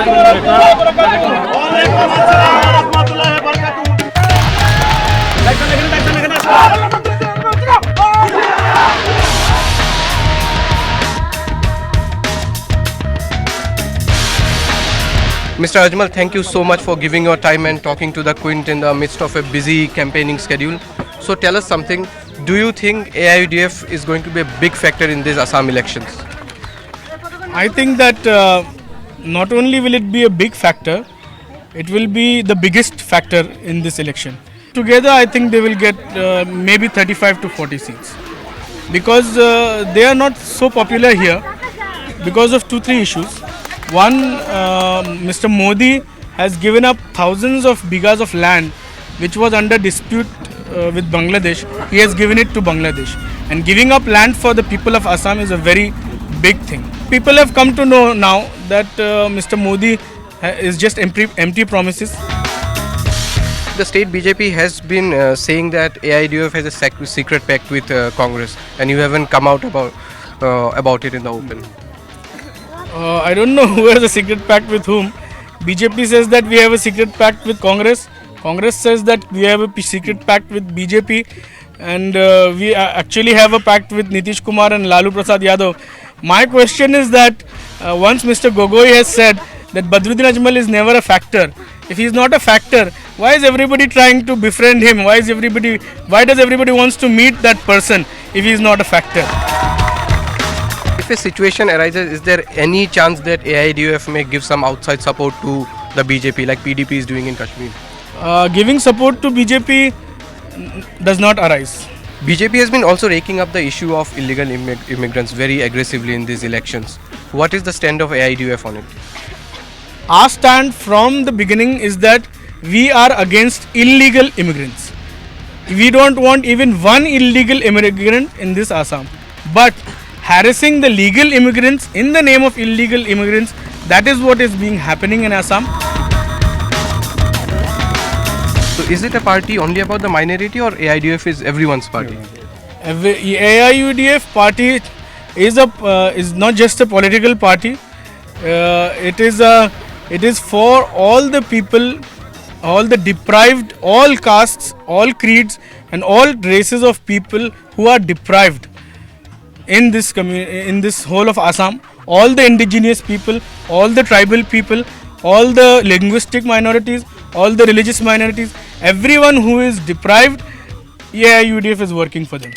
Mr. Ajmal, thank you so much for giving your time and talking to the Quint in the midst of a busy campaigning schedule. So tell us something. Do you think AIUDF is going to be a big factor in these Assam elections? I think that not only will it be a big factor, it will be the biggest factor in this election. Together, I think they will get maybe 35 to 40 seats. Because they are not so popular here because of 2-3 issues. One, Mr. Modi has given up thousands of bighas of land which was under dispute with Bangladesh. He has given it to Bangladesh. And giving up land for the people of Assam is a very big thing. People have come to know now that Mr. Modi is just empty promises. The state BJP has been saying that AIUDF has a secret pact with Congress, and you haven't come out about it in the open. I don't know who has a secret pact with whom. BJP says that we have a secret pact with Congress. Congress says that we have a secret pact with BJP. And we actually have a pact with Nitish Kumar and Lalu Prasad Yadav. My question is that once Mr. Gogoi has said that Badruddin Ajmal is never a factor. If he is not a factor, why is everybody trying to befriend him? Why does everybody wants to meet that person if he is not a factor? If a situation arises, is there any chance that AIUDF may give some outside support to the BJP like PDP is doing in Kashmir? Giving support to BJP does not arise. BJP has been also raking up the issue of illegal immigrants very aggressively in these elections. What is the stand of AIUDF on it? Our stand from the beginning is that we are against illegal immigrants. We don't want even one illegal immigrant in this Assam. But harassing the legal immigrants in the name of illegal immigrants, that is what is being happening in Assam. So is it a party only about the minority, or AIUDF is everyone's party? AIUDF party is not just a political party. It is for all the people, all the deprived, all castes, all creeds, and all races of people who are deprived in this whole of Assam. All the indigenous people, all the tribal people, all the linguistic minorities, all the religious minorities, everyone who is deprived, AIUDF is working for them.